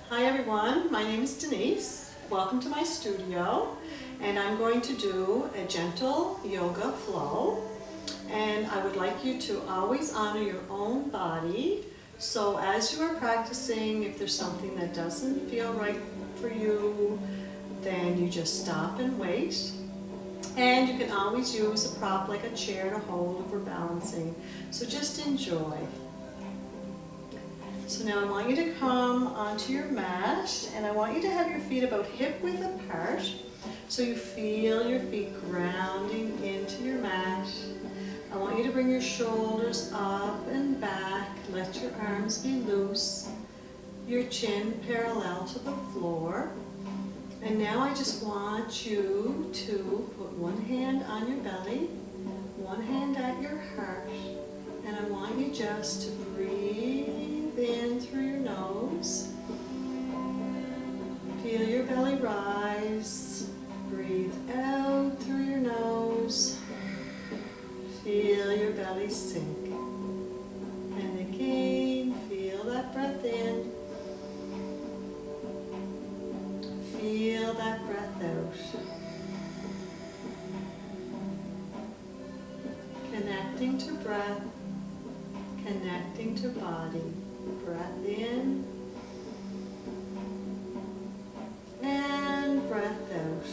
Hi everyone, my name is Denise. Welcome to my studio, and I'm going to do a gentle yoga flow. And I would like you to always honor your own body. So as you are practicing, if there's something that doesn't feel right for you, then you just stop and wait. And you can always use a prop like a chair to hold if we're balancing. So just enjoy. So now I want you to come onto your mat, and I want you to have your feet about hip width apart, so you feel your feet grounding into your mat. I want you to bring your shoulders up and back, let your arms be loose, your chin parallel to the floor. And now I just want you to put one hand on your belly, one hand at your heart, and I want you just to breathe in through your nose. Feel your belly rise. Breathe out through your nose. Feel your belly sink. And again, feel that breath in. Feel that breath out. Connecting to breath, connecting to body. Breath in and breath out.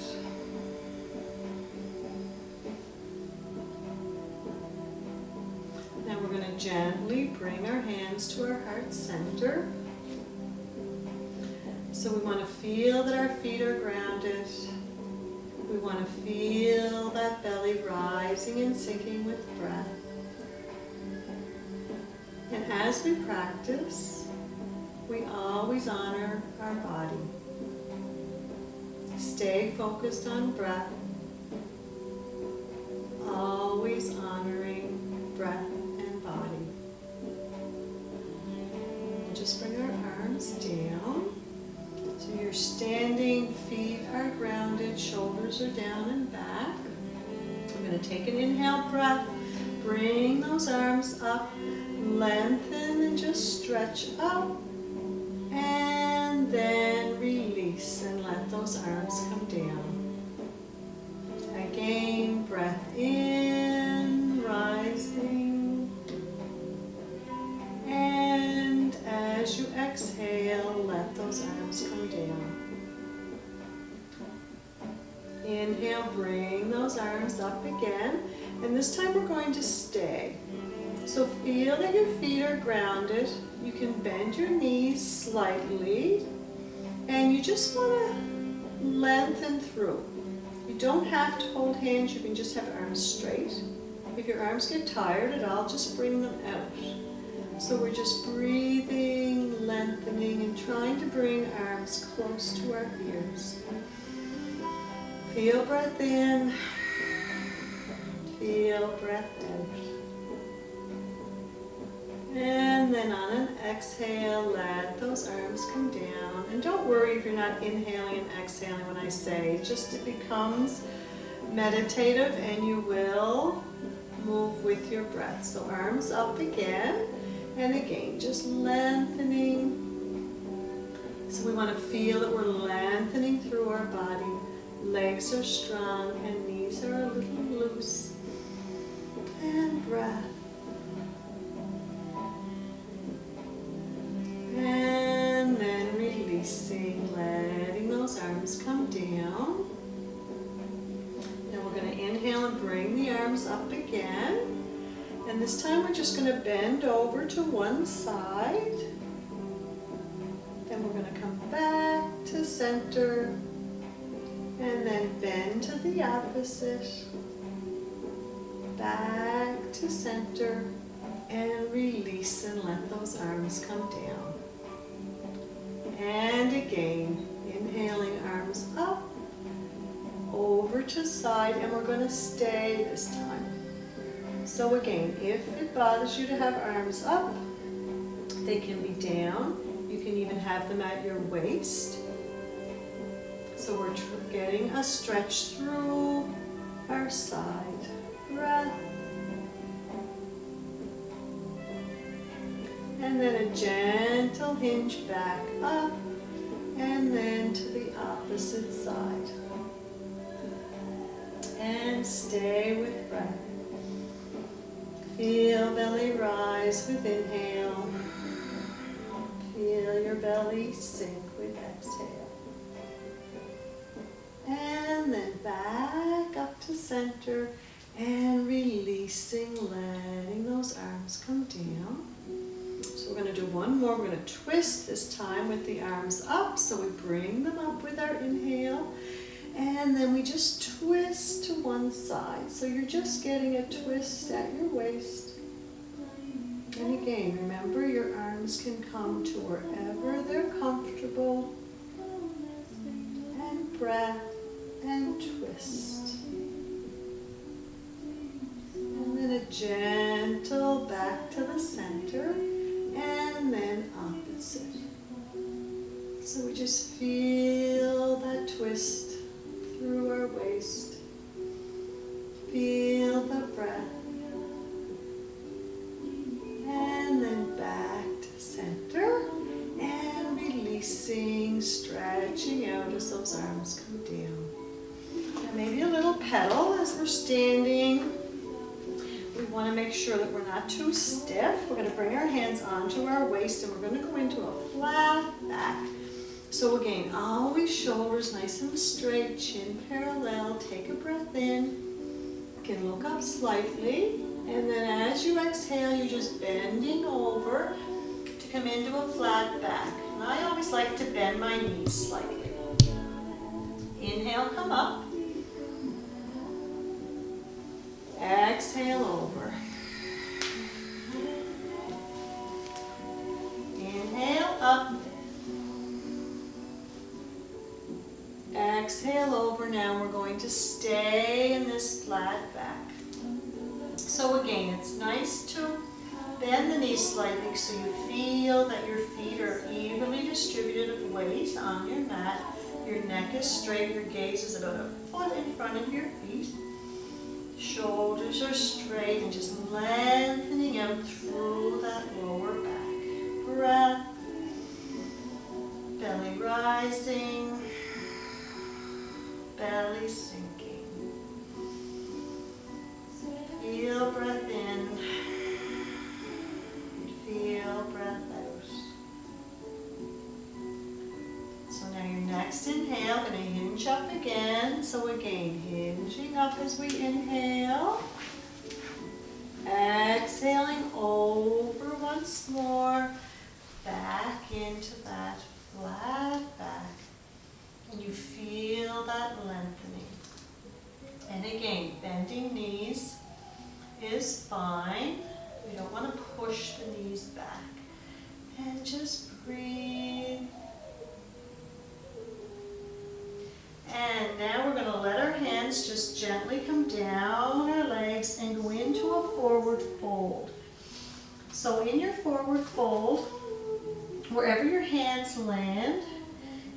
Now we're going to gently bring our hands to our heart center. So we want to feel that our feet are grounded. We want to feel that belly rising and sinking with breath. And as we practice, we always honor our body. Stay focused on breath, always honoring breath and body. And just bring our arms down. So your standing feet are grounded, shoulders are down and back. I'm going to take an inhale breath, bring those arms up, lengthen and just stretch out, and then release and let those arms come down. Again, breath in, rising, and as you exhale, let those arms come down. Inhale, bring those arms up again, and this time we're going to stay. So feel that your feet are grounded. You can bend your knees slightly, and you just want to lengthen through. You don't have to hold hands, you can just have arms straight. If your arms get tired at all, just bring them out. So we're just breathing, lengthening, and trying to bring arms close to our ears. Feel breath in, feel breath out. And then on an exhale, let those arms come down. And don't worry if you're not inhaling and exhaling when I say, just it becomes meditative and you will move with your breath. So arms up again, and again, just lengthening. So we want to feel that we're lengthening through our body. Legs are strong and knees are a little loose. And breath. And then releasing, letting those arms come down. Then we're going to inhale and bring the arms up again. And this time we're just going to bend over to one side. Then we're going to come back to center. And then bend to the opposite. Back to center. And release and let those arms come down. And again, inhaling, arms up, over to side, and we're going to stay this time. So again, if it bothers you to have arms up, they can be down. You can even have them at your waist. So we're getting a stretch through our side. Breath. And then a gentle hinge back up And then to the opposite side. And stay with breath. Feel belly rise with inhale. Feel your belly sink with exhale. And then back up to center and releasing, letting those arms come down. So we're going to do one more. We're going to twist this time with the arms up. So we bring them up with our inhale. And then we just twist to one side. So you're just getting a twist at your waist. And again, remember your arms can come to wherever they're comfortable. And breath and twist. And then a gentle back to the center. And then opposite. So we just feel that twist through our waist. Feel the breath. And then back to center. And releasing, stretching out as those arms come down. And maybe a little pedal as we're standing. We want to make sure that we're not too stiff. We're going to bring our hands onto our waist and we're going to go into a flat back. So again, always shoulders nice and straight, chin parallel. Take a breath in. You can look up slightly. And then as you exhale, you're just bending over to come into a flat back. And I always like to bend my knees slightly. Inhale, come up. Exhale over. Inhale up. Exhale over. Now we're going to stay in this flat back. So again, it's nice to bend the knees slightly so you feel that your feet are evenly distributed of weight on your mat. Your neck is straight, your gaze is about a foot in front of your feet. Shoulders are straight and just lengthening out through that lower back. Breath. Belly rising. Belly sinking. Feel breath in. Feel breath out. So now your next inhale, going to hinge up again. So again, hinging up as we inhale. Exhaling over once more. Back into that flat back. And you feel that lengthening. And again, bending knees is fine. We don't want to push the knees back. And just breathe. And now we're going to let our hands just gently come down our legs and go into a forward fold. So in your forward fold, wherever your hands land,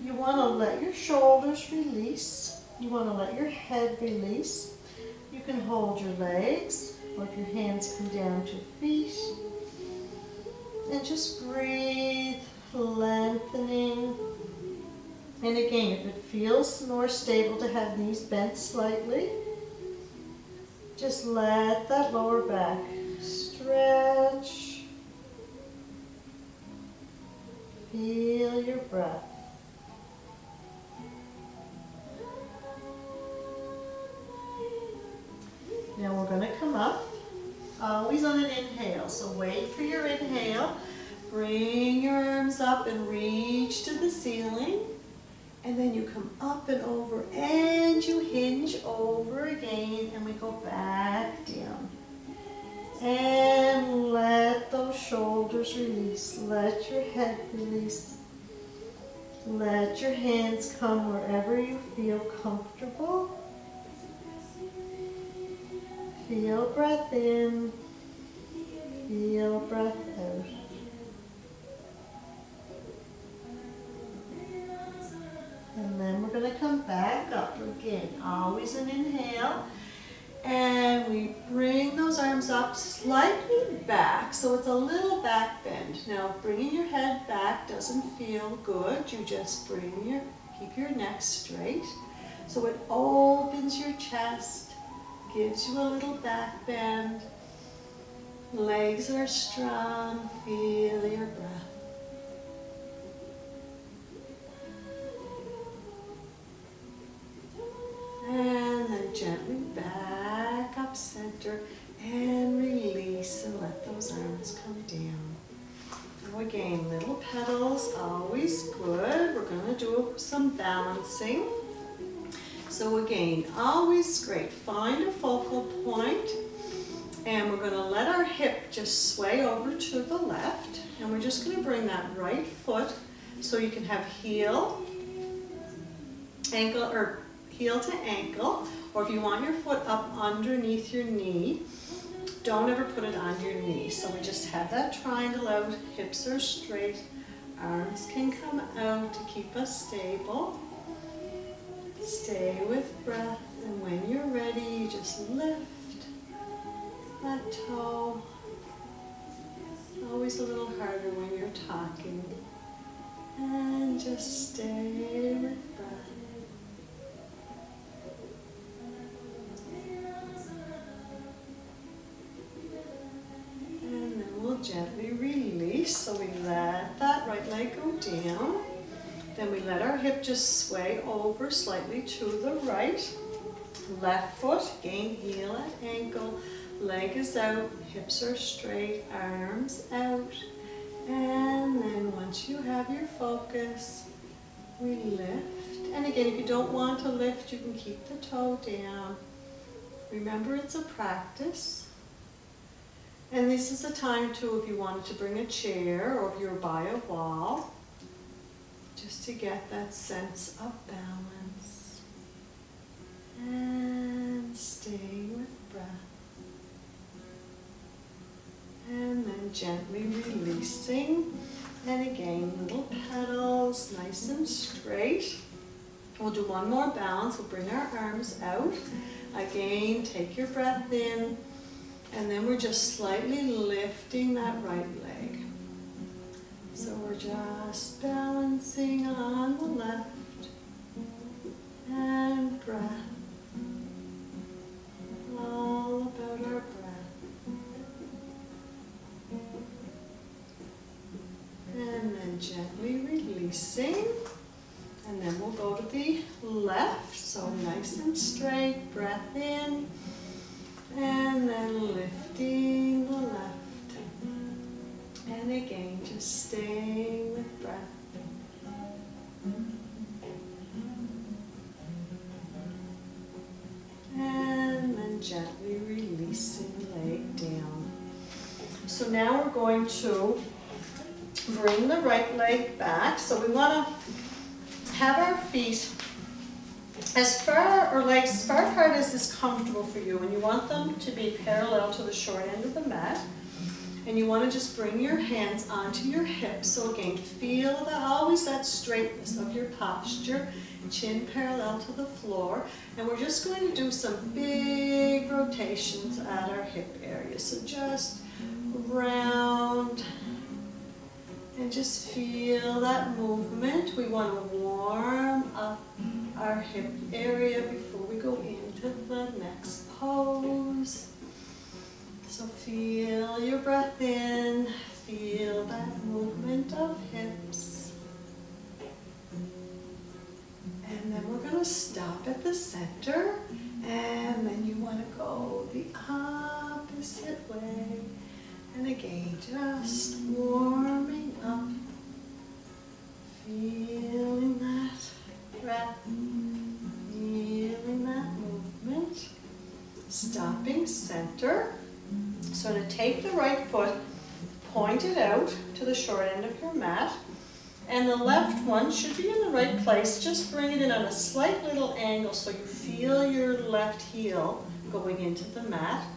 you want to let your shoulders release. You want to let your head release. You can hold your legs, or if your hands come down to feet. And just breathe, lengthening. And again, if it feels more stable to have knees bent slightly, just let that lower back stretch. Feel your breath. Now we're going to come up, always on an inhale. So wait for your inhale. Bring your arms up and reach to the ceiling. And then you come up and over and you hinge over again and we go back down. And let those shoulders release. Let your head release. Let your hands come wherever you feel comfortable. Feel breath in. Feel breath out. And then we're going to come back up again. Always an inhale. And we bring those arms up slightly back. So it's a little back bend. Now bringing your head back doesn't feel good. You just keep your neck straight. So it opens your chest, gives you a little back bend. Legs are strong. Feel your breath. And then gently back up center and release and let those arms come down. Now again, little petals, always good. We're going to do some balancing. So again, always great. Find a focal point and we're going to let our hip just sway over to the left. And we're just going to bring that right foot so you can have heel, ankle, or heel to ankle, or if you want your foot up underneath your knee, don't ever put it on your knee. So we just have that triangle out, hips are straight, arms can come out to keep us stable. Stay with breath, and when you're ready, you just lift that toe. Always a little harder when you're talking. And just stay with breath. And then we'll gently release. So we let that right leg go down. Then we let our hip just sway over slightly to the right. Left foot, again, heel at ankle. Leg is out, hips are straight, arms out. And then once you have your focus, we lift. And again, if you don't want to lift, you can keep the toe down. Remember, it's a practice. And this is a time too, if you wanted to bring a chair or if you're by a wall, just to get that sense of balance. And stay with breath. And then gently releasing. And again, little petals, nice and straight. We'll do one more balance. We'll bring our arms out. Again, take your breath in. And then we're just slightly lifting that right leg. So we're just balancing on the left. And breath. All about our breath. And then gently releasing. And then we'll go to the left. So nice and straight. Breath in. And then lifting the left. And again, just staying with breath. And then gently releasing leg down. So now we're going to bring the right leg back. So we want to have our feet as far, or legs as far apart as is comfortable for you. And you want them to be parallel to the short end of the mat. And you want to just bring your hands onto your hips. So again, feel that, always that straightness of your posture, chin parallel to the floor. And we're just going to do some big rotations at our hip area. So just round and just feel that movement. We want to warm up our hip area before we go into the next pose. So feel your breath in, feel that movement of hips. And then we're going to stop at the center, and then you want to go the opposite way. And again, just warming up, feeling that breath, feeling that movement. Stopping center. So to take the right foot, point it out to the short end of your mat, and the left one should be in the right place. Just bring it in on a slight little angle so you feel your left heel going into the mat.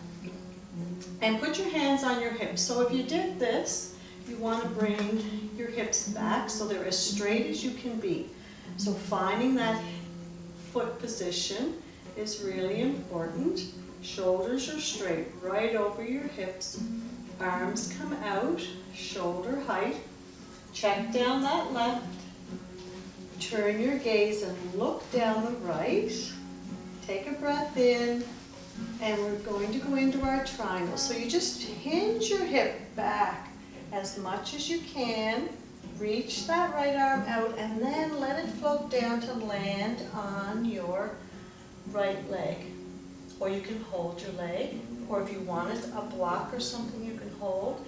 And put your hands on your hips. So if you did this, you want to bring your hips back so they're as straight as you can be. So finding that foot position is really important. Shoulders are straight, right over your hips. Arms come out, shoulder height. Check down that left. Turn your gaze and look down the right. Take a breath in, and we're going to go into our triangle. So you just hinge your hip back as much as you can. Reach that right arm out and then let it float down to land on your right leg. Or you can hold your leg, or if you wanted a block or something you can hold.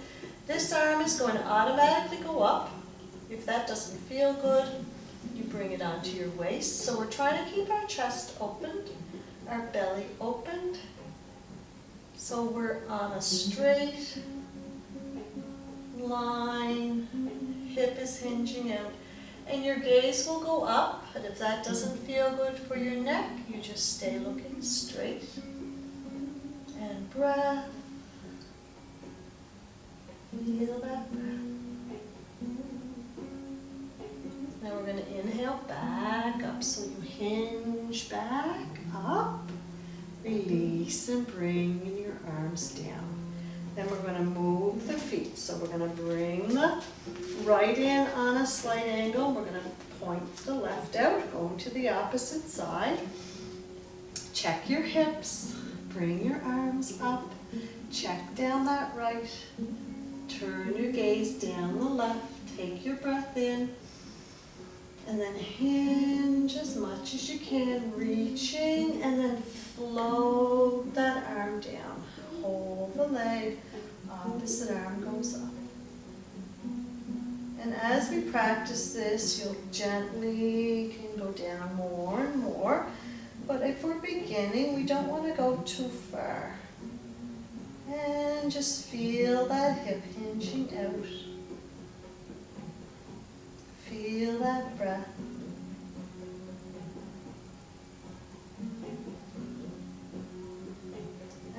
This arm is going to automatically go up. If that doesn't feel good, you bring it onto your waist. So we're trying to keep our chest opened, our belly opened. So we're on a straight line, hip is hinging out, and your gaze will go up, but if that doesn't feel good for your neck, you just stay looking straight. And breath. Feel that breath. Now we're going to inhale back up, so you hinge back up, release and bring your arms down. Then we're going to move the feet. So we're going to bring the right in on a slight angle. We're going to point the left out, go to the opposite side. Check your hips, bring your arms up, check down that right, turn your gaze down the left, take your breath in, and then hinge as much as you can, reaching, and then float that arm down. Hold the leg, opposite arm goes up. And as we practice this, you'll gently can go down more and more. But if we're beginning, we don't want to go too far. And just feel that hip hinging out. Feel that breath.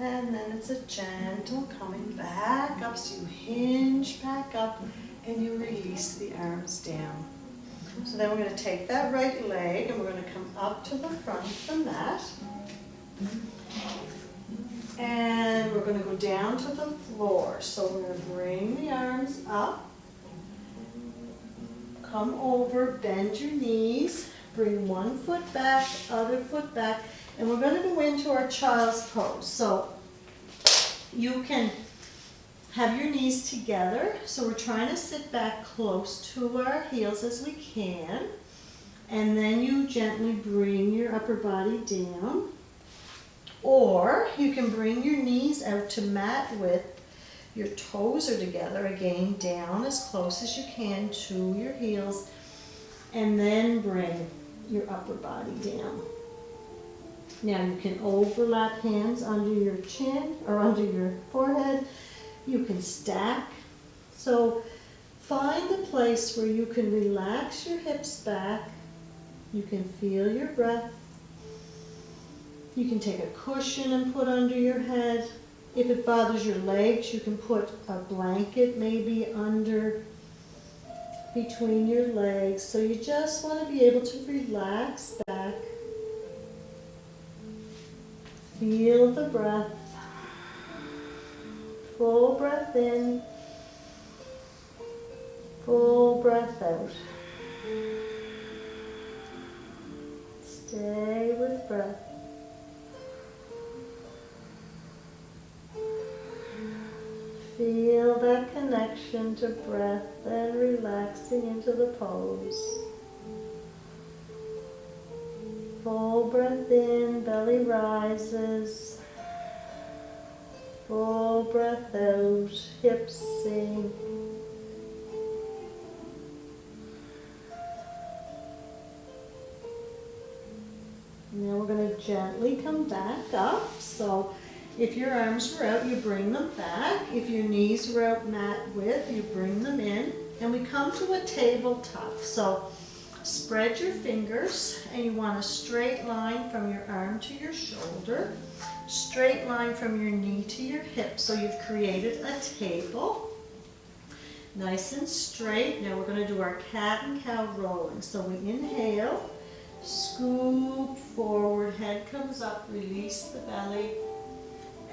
And then it's a gentle coming back up, so you hinge back up and you release the arms down. So then we're going to take that right leg and we're going to come up to the front of the mat. And we're going to go down to the floor. So we're going to bring the arms up. Come over, bend your knees, bring one foot back, other foot back, and we're going to go into our child's pose. So you can have your knees together. So we're trying to sit back close to our heels as we can. And then you gently bring your upper body down. Or you can bring your knees out to mat width. Your toes are together, again, down as close as you can to your heels. And then bring your upper body down. Now you can overlap hands under your chin or under your forehead. You can stack. So find a place where you can relax your hips back. You can feel your breath. You can take a cushion and put under your head. If it bothers your legs, you can put a blanket maybe under between your legs. So you just want to be able to relax back. Feel the breath. Full breath in. Full breath out. Stay with breath. Feel that connection to breath and relaxing into the pose. Full breath in, belly rises. Full breath out, hips sink. Now we're going to gently come back up. So if your arms were out, you bring them back. If your knees were out mat width, you bring them in. And we come to a tabletop. So spread your fingers, and you want a straight line from your arm to your shoulder. Straight line from your knee to your hip. So you've created a table. Nice and straight. Now we're going to do our cat and cow rolling. So we inhale, scoop forward, head comes up, release the belly.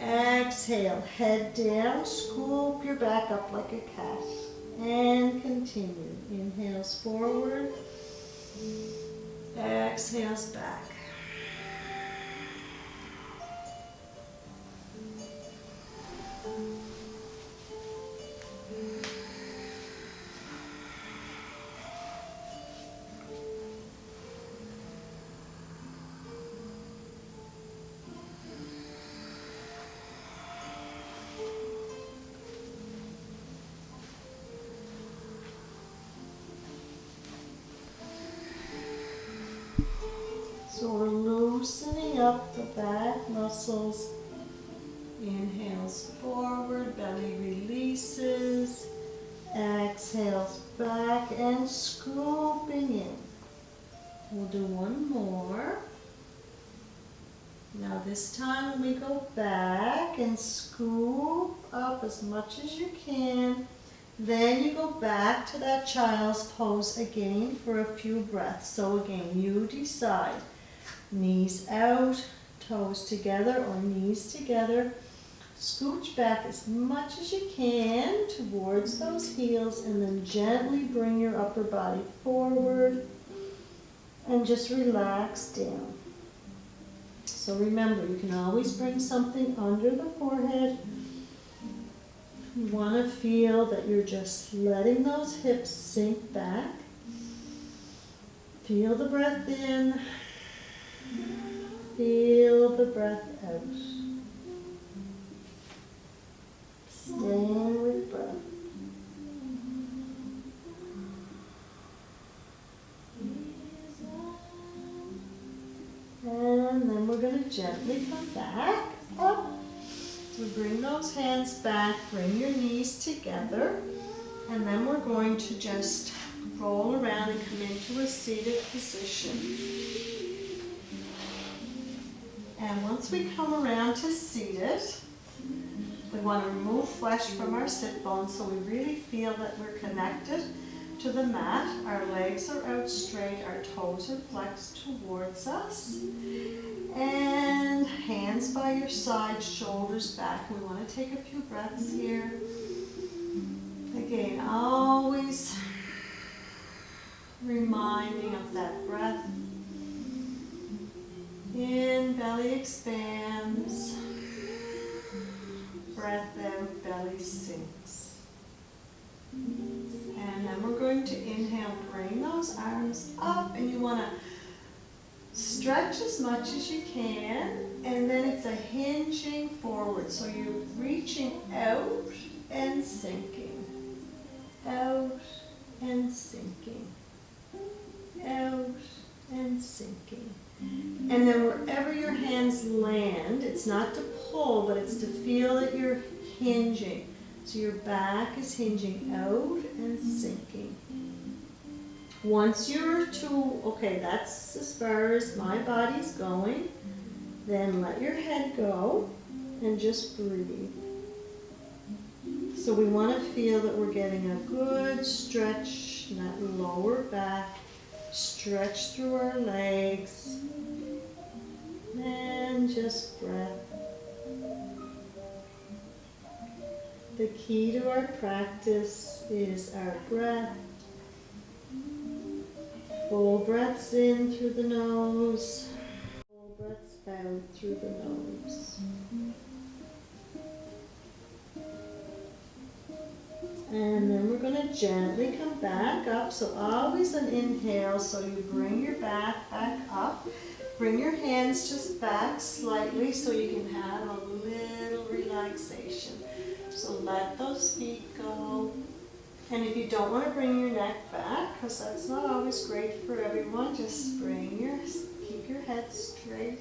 Exhale, head down, scoop your back up like a cat. And continue. Inhales forward. Exhales back. So we're loosening up the back muscles. Inhales forward, belly releases. Exhales back and scooping in. We'll do one more. Now this time we go back and scoop up as much as you can. Then you go back to that child's pose again for a few breaths. So again, you decide. Knees out, toes together or knees together. Scooch back as much as you can towards those heels and then gently bring your upper body forward and just relax down. So remember, you can always bring something under the forehead. You want to feel that you're just letting those hips sink back. Feel the breath in. Feel the breath out. Staying with breath. And then we're going to gently come back up. So bring those hands back, bring your knees together, and then we're going to just roll around and come into a seated position. And once we come around to seated, we want to remove flesh from our sit bones so we really feel that we're connected to the mat. Our legs are out straight, our toes are flexed towards us. And hands by your side, shoulders back. We want to take a few breaths here. Again, always reminding of that breath. In, belly expands. Breath out, belly sinks. And then we're going to inhale, bring those arms up, and you want to stretch as much as you can, and then it's a hinging forward. So you're reaching out and sinking. Out and sinking. Out and sinking. And then wherever your hands land, it's not to pull, but it's to feel that you're hinging. So your back is hinging out and sinking. Once you're okay, that's as far as my body's going, then let your head go and just breathe. So we want to feel that we're getting a good stretch in that lower back, stretch through our legs, and just breath. The key to our practice is our breath. Full breaths in through the nose, full breaths out through the nose. And then we're going to gently come back up. So always an inhale, so you bring your back up. Bring your hands just back slightly so you can have a little relaxation. So let those feet go. And if you don't want to bring your neck back, because that's not always great for everyone, just keep your head straight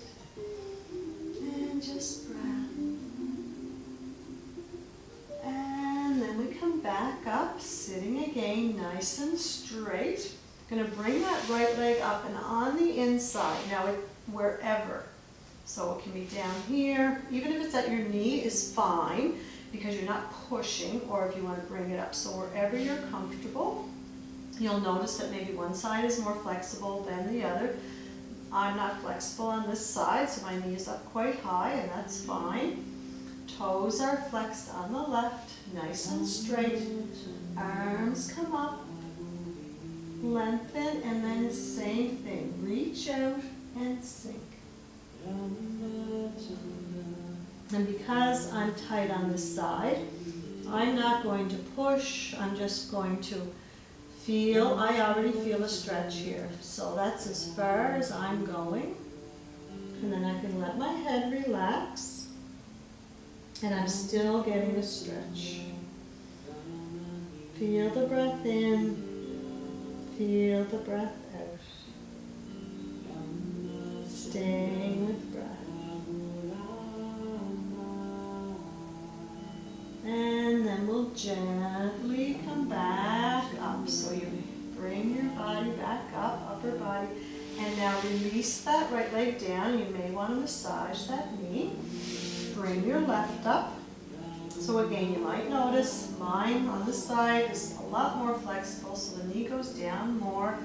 and just breath. And then we come back up, sitting again, nice and straight. Going to bring that right leg up and on the inside. Now, wherever. So it can be down here. Even if it's at your knee is fine, because you're not pushing, or if you want to bring it up. So wherever you're comfortable, you'll notice that maybe one side is more flexible than the other. I'm not flexible on this side, so my knee is up quite high, and that's fine. Toes are flexed on the left, nice and straight. Arms come up, lengthen, and then same thing. Reach out and sink. And because I'm tight on this side, I'm not going to push, I'm just going to feel, I already feel a stretch here. So that's as far as I'm going. And then I can let my head relax. And I'm still getting a stretch. Feel the breath in, feel the breath out. Staying with breath. And then we'll gently come back up. So you bring your body back up, upper body. And now release that right leg down. You may want to massage that knee. Bring your left up. So again, you might notice mine on the side is a lot more flexible, so the knee goes down more.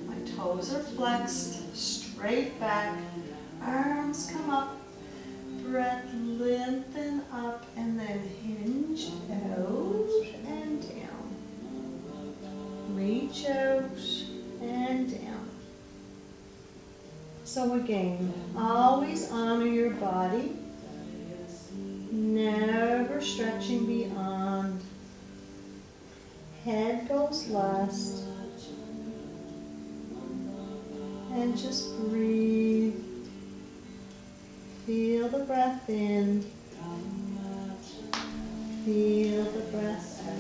My toes are flexed, straight back. Arms come up. Breath lengthen up and then hinge out and down. Reach out and down. So again, always honor your body. Never stretching beyond. Head goes last. And just breathe. Feel the breath in. Feel the breath out.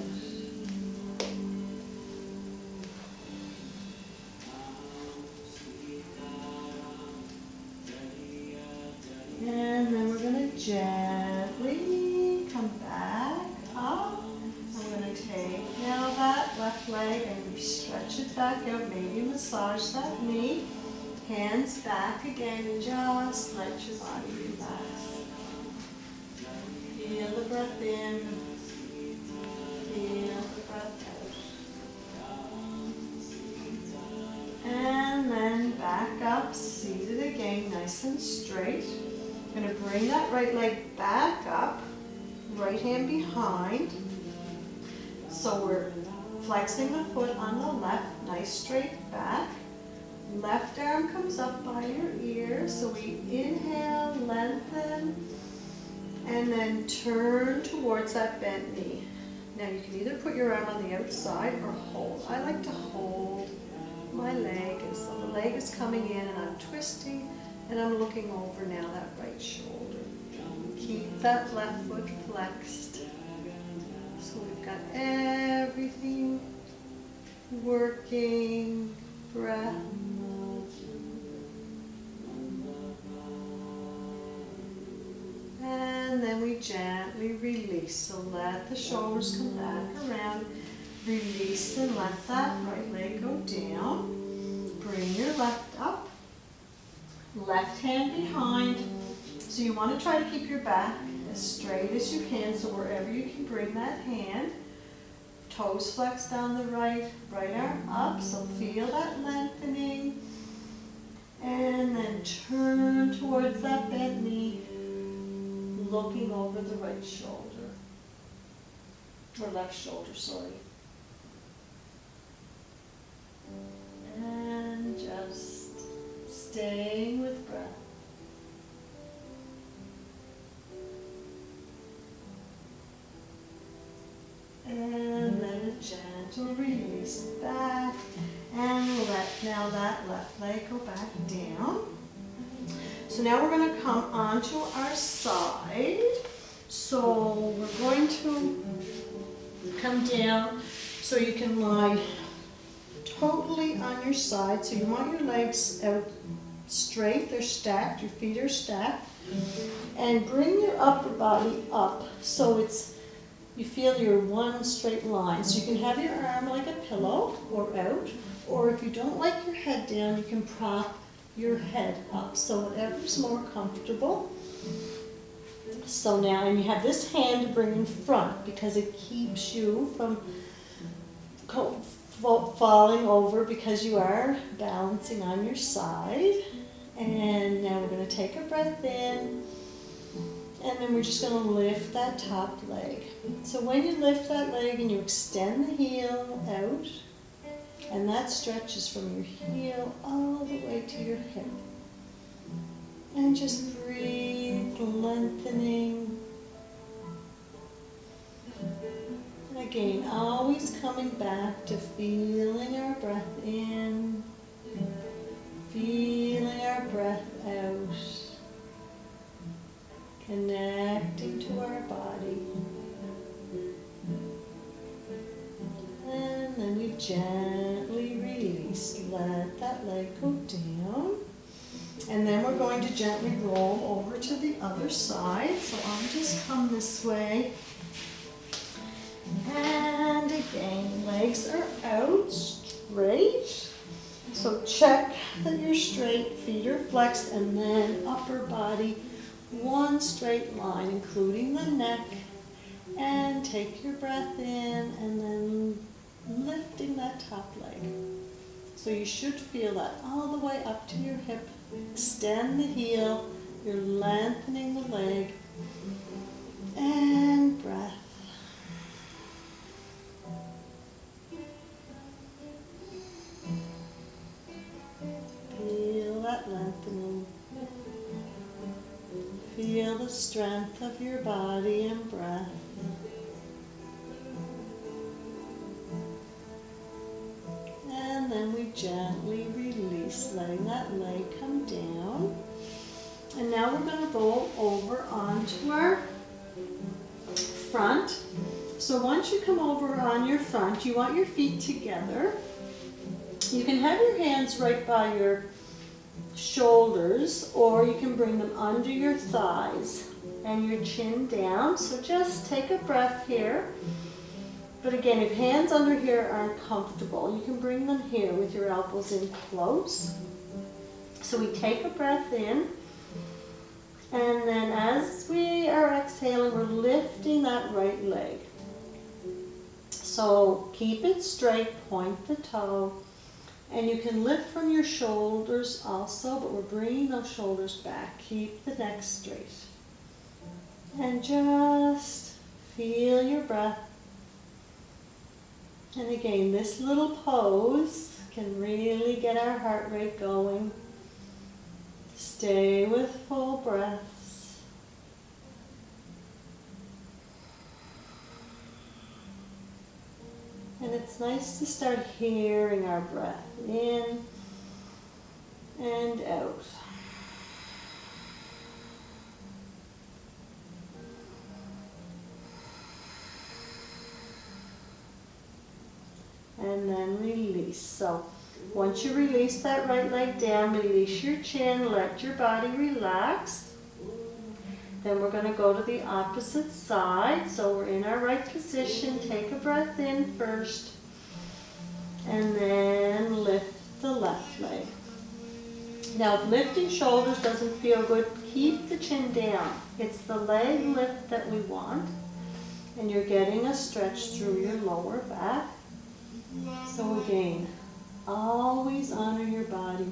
And then we're going to gently come back up. I'm going to take now that left leg and stretch it back out. Maybe massage that knee. Hands back again and just let your body relax. Feel the breath in. Feel the breath out. And then back up, seated again, nice and straight. Going to bring that right leg back up, right hand behind. So we're flexing the foot on the left, nice straight back. Left arm comes up by your ear, so we inhale, lengthen, and then turn towards that bent knee. Now you can either put your arm on the outside or hold. I like to hold my leg, and so the leg is coming in and I'm twisting and I'm looking over now that right shoulder. Keep that left foot flexed. So we've got everything working, breath. And then we gently release. So let the shoulders come back around. Release and let that right leg go down. Bring your left up. Left hand behind. So you want to try to keep your back as straight as you can. So wherever you can bring that hand. Toes flexed on the right. Right arm up. So feel that lengthening. And then turn towards that bent knee. Looking over the right shoulder, or left shoulder, sorry. And just staying with breath. And then a gentle release back. And let now that left leg go back down. So now we're going to come onto our side. So we're going to come down so you can lie totally on your side. So you want your legs out straight, they're stacked, your feet are stacked. And bring your upper body up so it's, you feel your one straight line. So you can have your arm like a pillow or out, or if you don't like your head down, you can prop your head up, so whatever's more comfortable. So now, and you have this hand to bring in front because it keeps you from falling over because you are balancing on your side. And now we're going to take a breath in And then we're just going to lift that top leg. So when you lift that leg and you extend the heel out, and that stretches from your heel all the way to your hip. And just breathe, lengthening. And again, always coming back to feeling our breath in, feeling our breath out, connecting to our body. And then we gently release, let that leg go down. And then we're going to gently roll over to the other side. So I'll just come this way. And again, legs are out straight. So check that you're straight, feet are flexed, and then upper body, one straight line, including the neck. And take your breath in and then lifting that top leg. So you should feel that all the way up to your hip. Extend the heel, you're lengthening the leg, and breath. Feel that lengthening. Feel the strength of your body and breath. And then we gently release, letting that leg come down. And now we're going to roll over onto our front. So once you come over on your front, you want your feet together. You can have your hands right by your shoulders, or you can bring them under your thighs and your chin down. So just take a breath here. But again, if hands under here aren't comfortable, you can bring them here with your elbows in close. So we take a breath in, and then as we are exhaling, we're lifting that right leg. So keep it straight, point the toe, and you can lift from your shoulders also, but we're bringing those shoulders back. Keep the neck straight. And just feel your breath. And again, this little pose can really get our heart rate going. Stay with full breaths. And it's nice to start hearing our breath in and out. And then release. So once you release that right leg down, release your chin, let your body relax. Then we're going to go to the opposite side. So we're in our right position. Take a breath in first. And then lift the left leg. Now if lifting shoulders doesn't feel good, keep the chin down. It's the leg lift that we want. And you're getting a stretch through your lower back. So again, always honor your body.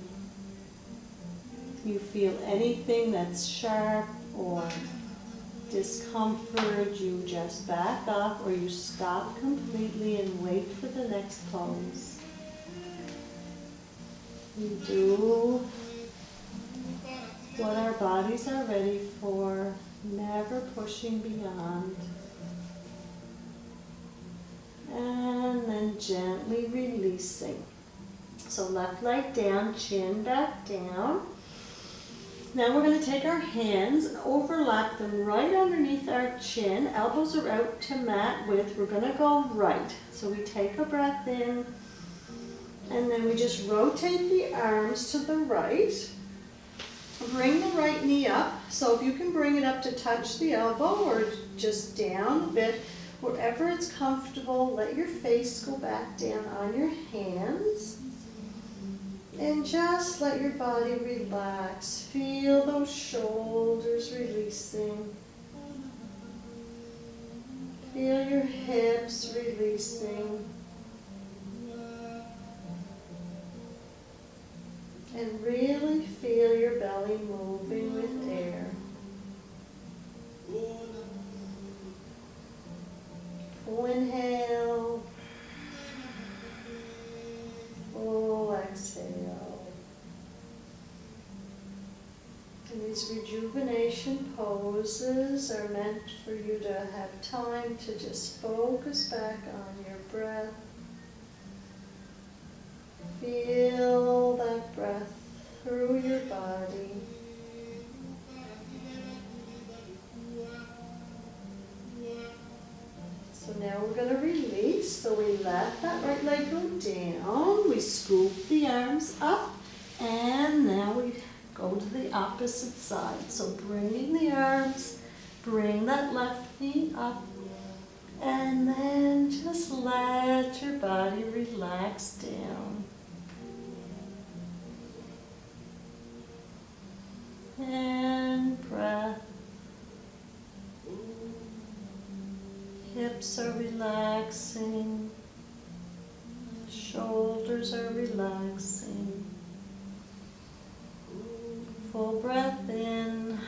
You feel anything that's sharp or discomfort, you just back up or you stop completely and wait for the next pose. We do what our bodies are ready for, never pushing beyond. And then gently releasing. So left leg down, chin back down. Now we're going to take our hands and overlap them right underneath our chin. Elbows are out to mat width. We're going to go right. So we take a breath in, and then we just rotate the arms to the right. Bring the right knee up. So if you can bring it up to touch the elbow or just down a bit, wherever it's comfortable, let your face go back down on your hands. And just let your body relax. Feel those shoulders releasing. Feel your hips releasing. And really feel your belly moving with air. Full inhale. Full exhale. And these rejuvenation poses are meant for you to have time to just focus back on your breath. Feel that breath through your body. So now we're going to release. So we let that right leg go down. We scoop the arms up. And now we go to the opposite side. So bringing the arms, bring that left knee up. And then just let your body relax down. And breath. Hips are relaxing. Shoulders are relaxing. Full breath in.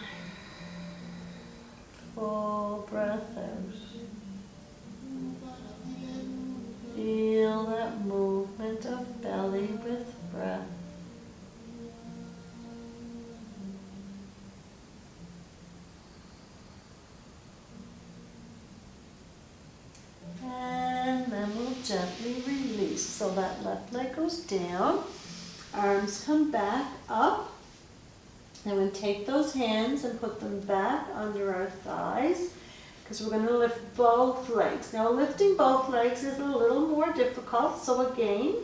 Full breath out. Feel that movement of belly with breath. And then we'll gently release. So that left leg goes down, arms come back up. And we'll take those hands and put them back under our thighs because we're going to lift both legs. Now lifting both legs is a little more difficult, so again,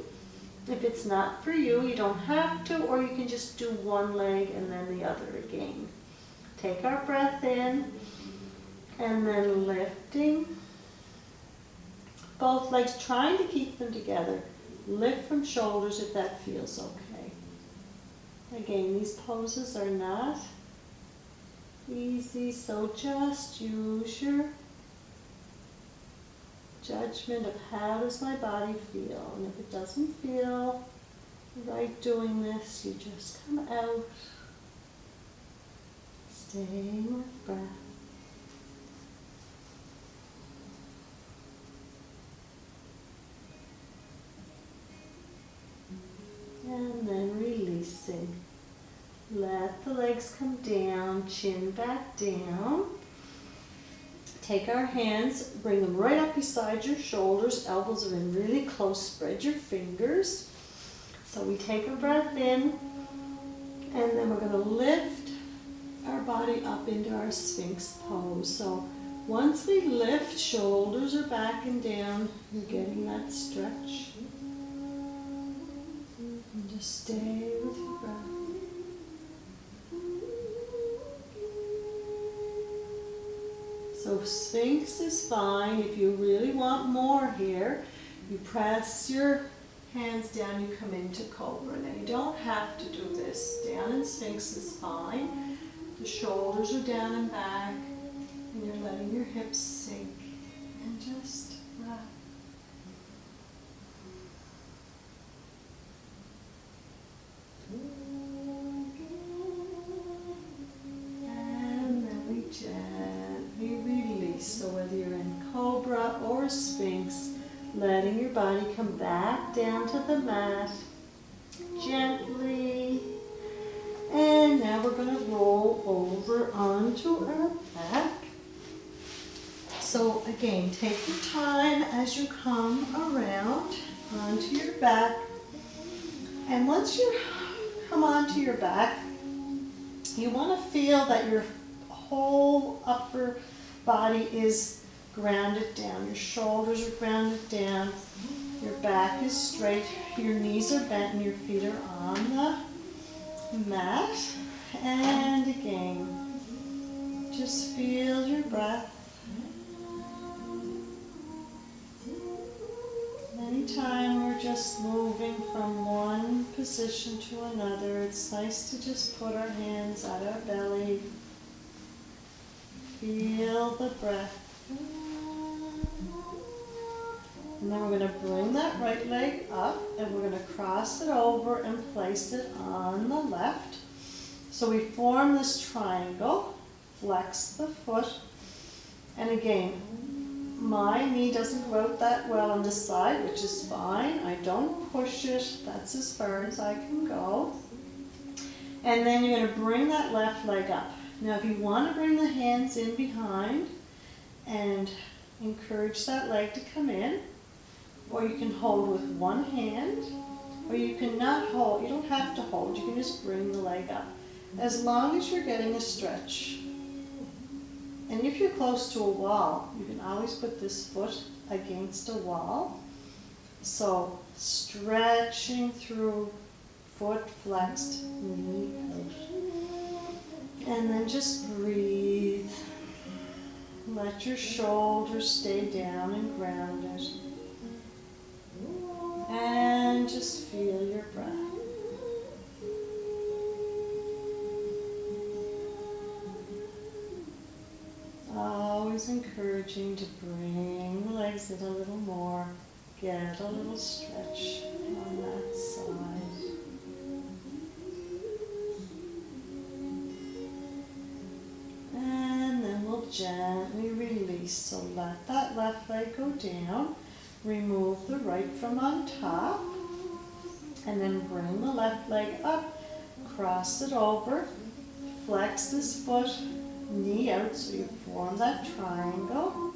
if it's not for you, you don't have to, or you can just do one leg and then the other again. Take our breath in and then lifting both legs, trying to keep them together. Lift from shoulders if that feels okay. Again, these poses are not easy, so just use your judgment of how does my body feel. And if it doesn't feel right doing this, you just come out, staying with breath. And then releasing. Let the legs come down, chin back down. Take our hands, bring them right up beside your shoulders. Elbows are in really close. Spread your fingers. So we take a breath in, and then we're going to lift our body up into our Sphinx pose. So once we lift, shoulders are back and down. You're getting that stretch. And just stay with your breath. So Sphinx is fine. If you really want more here, you press your hands down, you come into Cobra. Now you don't have to do this. Down in Sphinx is fine. The shoulders are down and back, and you're letting your hips sink. And just breath. And then we gently release. So whether you're in Cobra or Sphinx, letting your body come back down to the mat gently. And now we're going to roll over onto our back. So again, take your time as you come around onto your back. And once you come onto your back, you want to feel that your whole upper body is grounded down. Your shoulders are grounded down. Your back is straight. Your knees are bent and your feet are on the mat. And again, just feel your breath. Anytime we're just moving from one position to another, it's nice to just put our hands at our belly. Feel the breath. And then we're going to bring that right leg up and we're going to cross it over and place it on the left. So we form this triangle, flex the foot, and again, My knee doesn't go out that well on this side, which is fine. I don't push it. That's as far as I can go. And then you're going to bring that left leg up. Now if you want to bring the hands in behind and encourage that leg to come in, or you can hold with one hand, or you can not hold. You don't have to hold. You can just bring the leg up, as long as you're getting a stretch. And if you're close to a wall, you can always put this foot against a wall. So stretching through, foot flexed, knee out. And then just breathe. Let your shoulders stay down and grounded. And just feel your breath. Always encouraging to bring the legs in a little more. Get a little stretch on that side. And then we'll gently release. So let that left leg go down. Remove the right from on top. And then bring the left leg up. Cross it over. Flex this foot. Knee out so you form that triangle.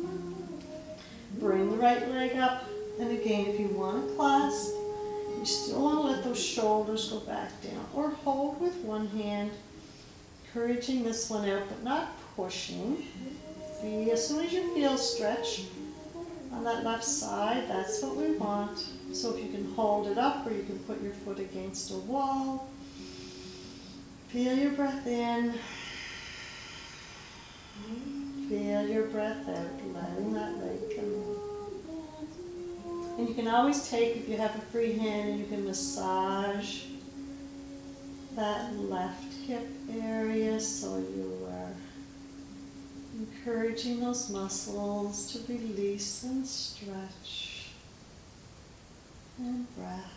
Bring the right leg up, and again if you want to clasp, you still want to let those shoulders go back down, or hold with one hand, encouraging this one out but not pushing. As soon as you feel stretch on that left side, that's what we want. So if you can hold it up, or you can put your foot against a wall. Feel your breath in. Feel your breath out, letting that leg come in. And you can always take, if you have a free hand, and you can massage that left hip area so you are encouraging those muscles to release and stretch. And breath.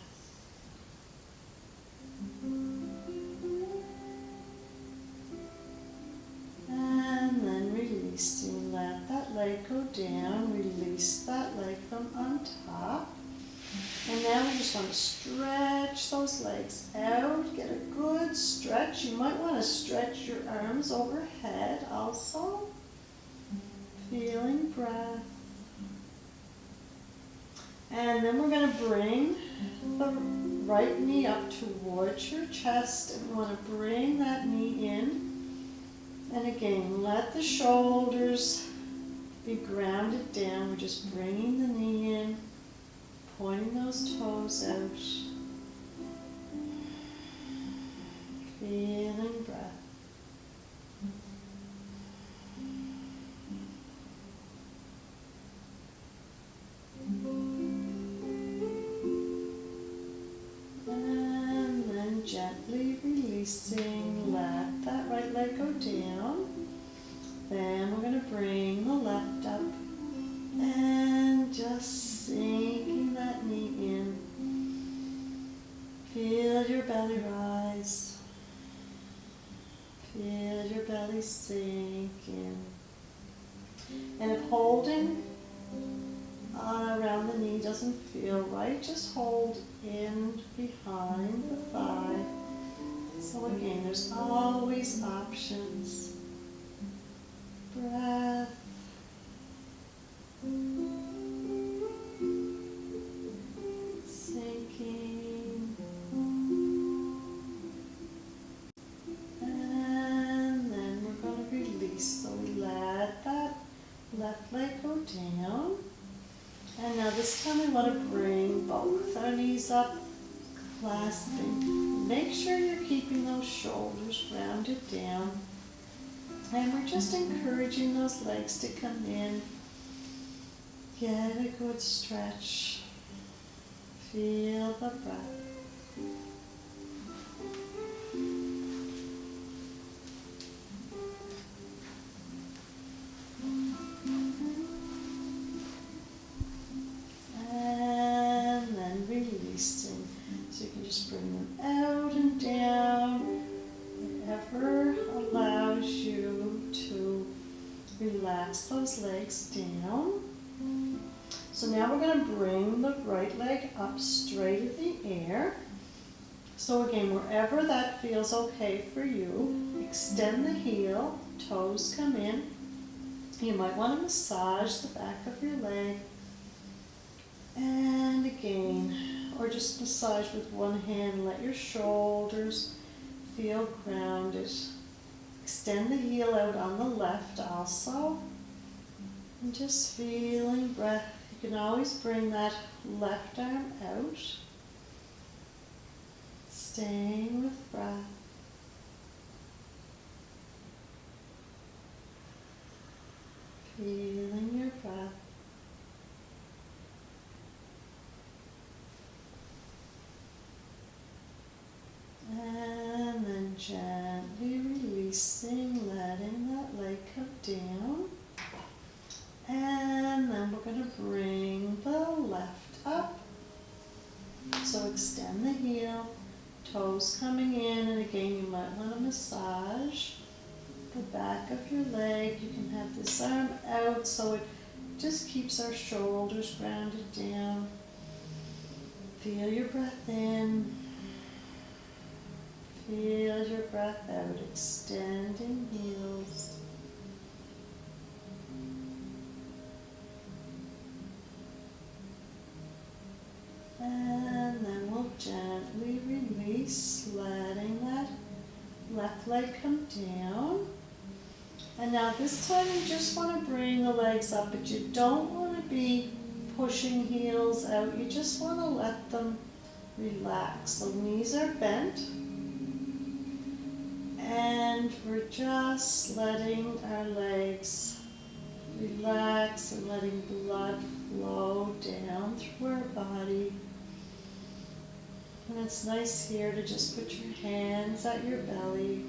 And then releasing, let that leg go down, release that leg from on top. And now we just want to stretch those legs out, get a good stretch. You might want to stretch your arms overhead also. Feeling breath. And then we're going to bring the right knee up towards your chest, and we want to bring that knee in. And again, let the shoulders be grounded down. We're just bringing the knee in, pointing those toes out. Feeling breath. And then gently releasing, let that right leg go down. Then we're going to bring the left up and just sinking that knee in. Feel your belly rise. Feel your belly sink in. And if holding around the knee doesn't feel right, just hold in behind the thigh. So again, there's always options. Breath. Sinking. And then we're going to release. So we let that left leg go down. And now this time we want to bring both our knees up, clasping. Make sure you're keeping those shoulders rounded down. And we're just encouraging those legs to come in. Get a good stretch. Feel the breath. And then releasing. So you can just bring them out and down. Whatever allows you to relax those legs down. So now we're going to bring the right leg up straight in the air. So again, wherever that feels okay for you, extend the heel, toes come in. You might want to massage the back of your leg. And again, or just massage with one hand, let your shoulders feel grounded. Extend the heel out on the left also. And just feeling breath. You can always bring that left arm out. Staying with breath. Feeling your breath. And then gently releasing, letting that leg come down. And then we're going to bring the left up. So extend the heel, toes coming in, and again you might want to massage the back of your leg. You can have this arm out so it just keeps our shoulders grounded down. Feel your breath in. Feel your breath out, extending heels. And then we'll gently release, letting that left leg come down. And now this time you just want to bring the legs up, but you don't want to be pushing heels out. You just want to let them relax. So knees are bent. And we're just letting our legs relax and letting blood flow down through our body. And it's nice here to just put your hands at your belly.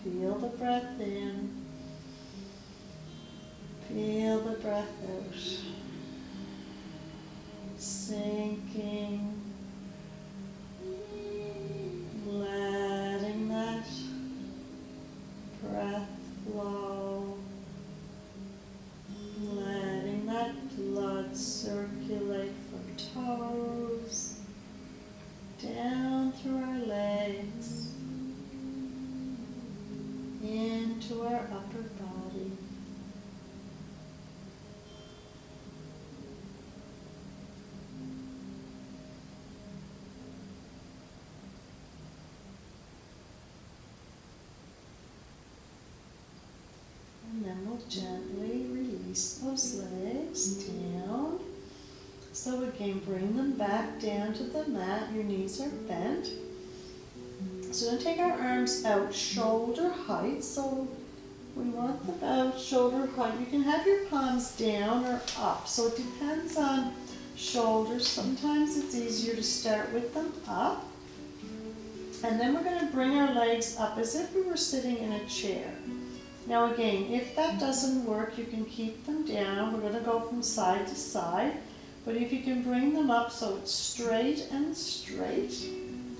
Feel the breath in. Feel the breath out. Sinking. Letting that breath flow. Letting that blood circulate from toes down through our legs into our upper body. And then we'll gently release those legs down. So again, bring them back down to the mat. Your knees are bent. So we're going to take our arms out shoulder height. So we want them out shoulder height. You can have your palms down or up. So it depends on shoulders. Sometimes it's easier to start with them up. And then we're going to bring our legs up as if we were sitting in a chair. Now again, if that doesn't work, you can keep them down. We're going to go from side to side. But if you can bring them up so it's straight and straight,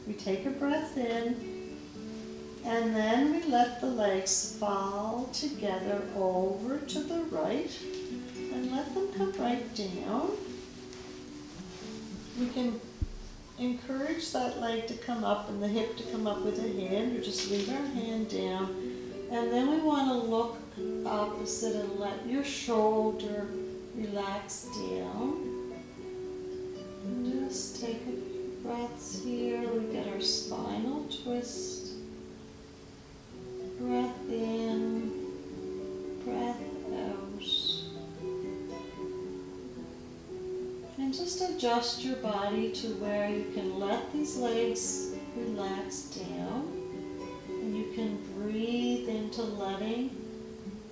we take a breath in, and then we let the legs fall together over to the right, and let them come right down. We can encourage that leg to come up and the hip to come up with a hand, or just leave our hand down. And then we want to look opposite and let your shoulder relax down. And just take a few breaths here. We get our spinal twist. Breath in, breath out. And just adjust your body to where you can let these legs relax down. And you can breathe into letting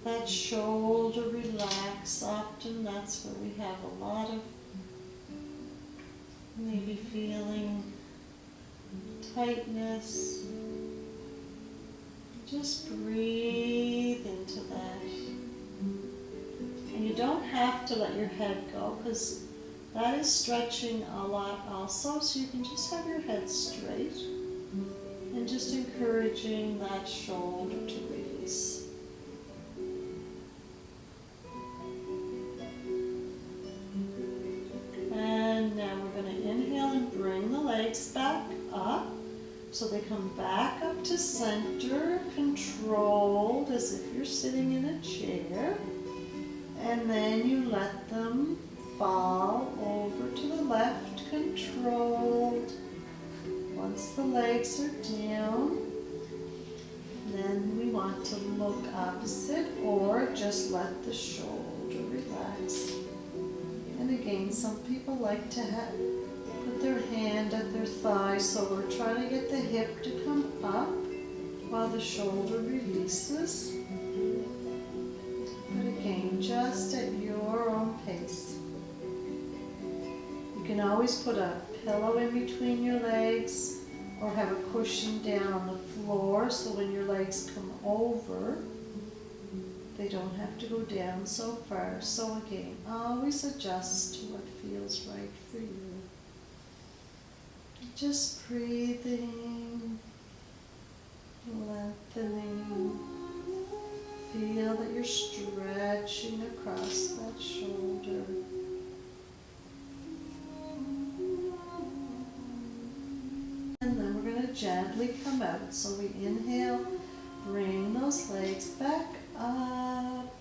that shoulder relax. Often that's where we have a lot of maybe feeling tightness. Just breathe into that. And you don't have to let your head go, because that is stretching a lot also. So you can just have your head straight and just encouraging that shoulder to release. So they come back up to center, controlled as if you're sitting in a chair. And then you let them fall over to the left, controlled. Once the legs are down, then we want to look opposite or just let the shoulder relax. And again, some people like to put their hand at their thigh, so we're trying to get the hip to come up while the shoulder releases. But again, just at your own pace. You can always put a pillow in between your legs or have a cushion down on the floor so when your legs come over, they don't have to go down so far. So again, always adjust to what feels right for you. Just breathing, lengthening. Feel that you're stretching across that shoulder. And then we're going to gently come out. So we inhale, bring those legs back up,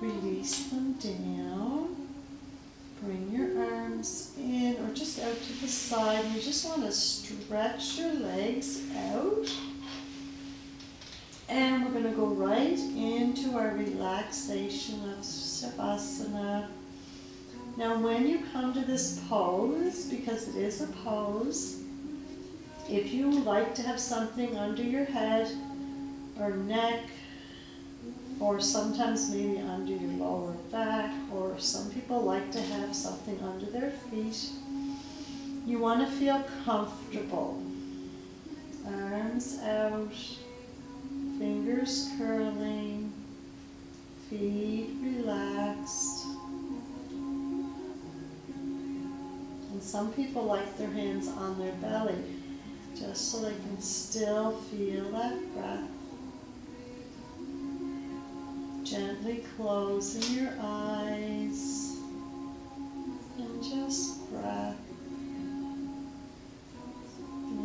release them down. Bring your arms in or just out to the side. You just want to stretch your legs out. And we're going to go right into our relaxation of Savasana. Now when you come to this pose, because it is a pose, if you like to have something under your head or neck, or sometimes maybe under your lower back, or some people like to have something under their feet, you want to feel comfortable. Arms out, fingers curling, feet relaxed. And some people like their hands on their belly, just so they can still feel that breath. Gently closing your eyes and just breath.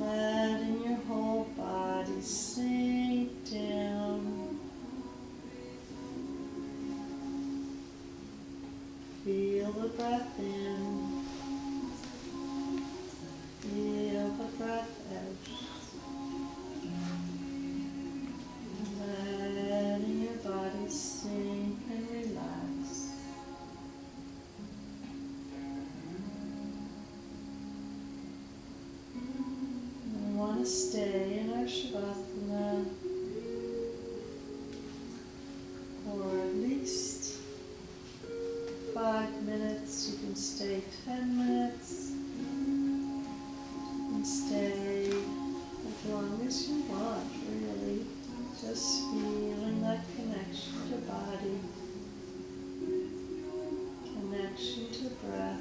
Letting your whole body sink down. Feel the breath in. Feel the breath out. Letting your body sink and relax. We want to stay in our Shavasana for at least 5 minutes. You can stay 10 minutes and stay as long as you want, really. Just feeling that connection to body, connection to breath.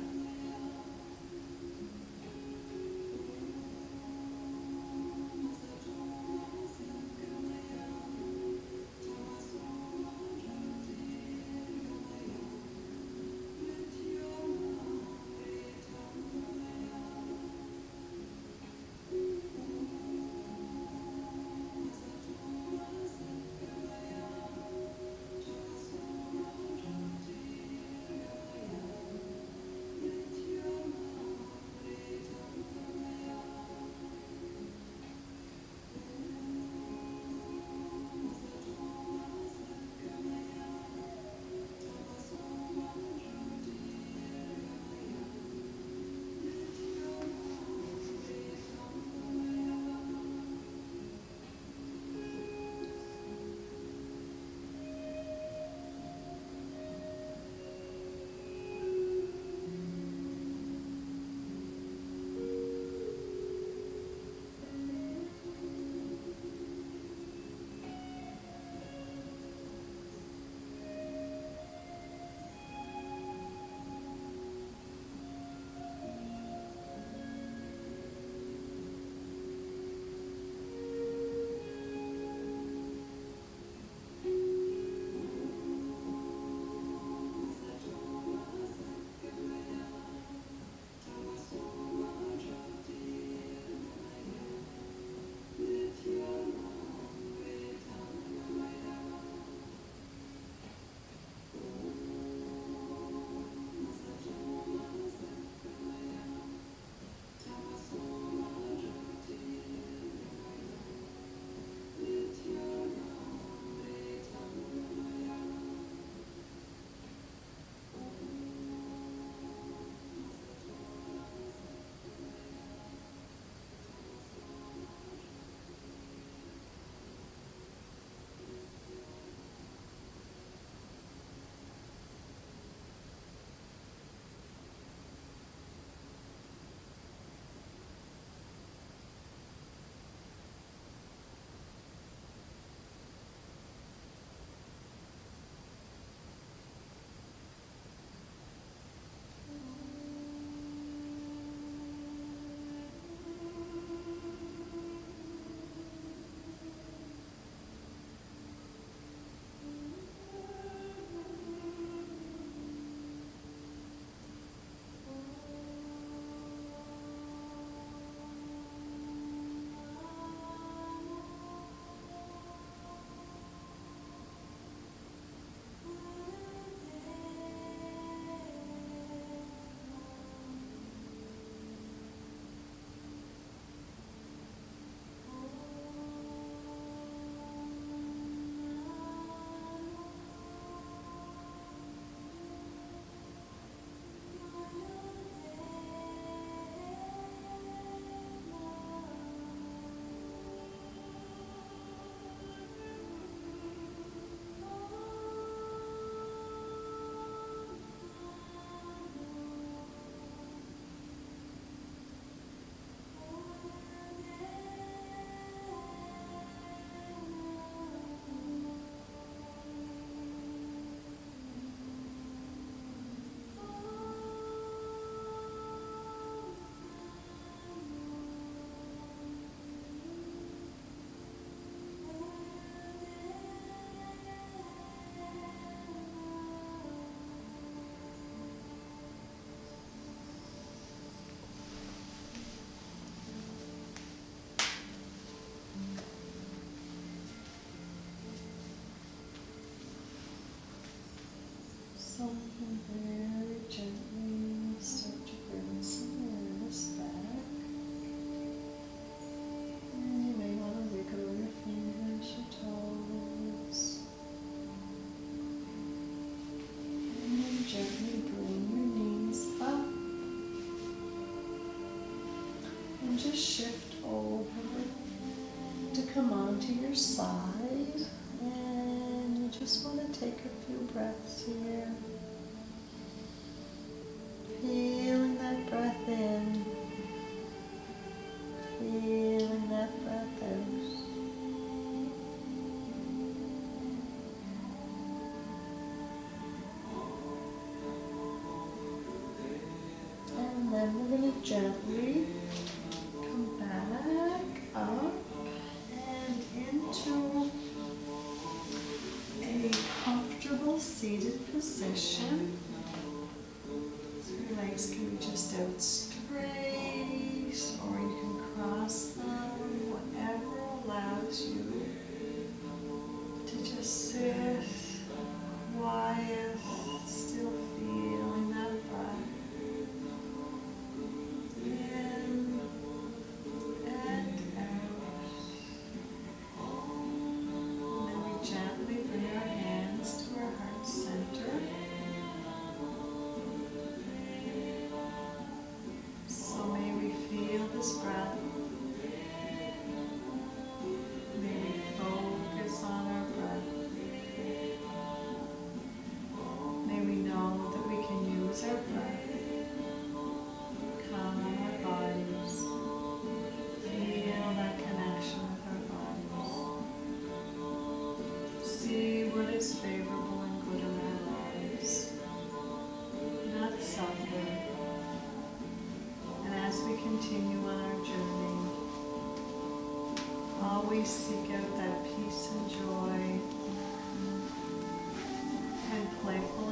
So we can very gently start to bring some awareness back. And you may want to wiggle your fingers, your toes. And then gently bring your knees up. And just shift over to come onto your side. And you just want to take a few breaths here. Feeling that breath in. Feeling that breath out. And then we're going to gently come back up and into a comfortable seated position. So your legs can be just out straight, or you can cross them, whatever allows you to just sit quiet, still feeling that breath. In and out. And then we gently bring our hands to our heart center. So may we feel this breath. May we focus on our breath. May we know that we can use our breath. Calm our bodies. Feel that connection with our bodies. See what is favorable and good in our lives. Not suffer. And as we continue on our journey, always seek out that peace and joy and playful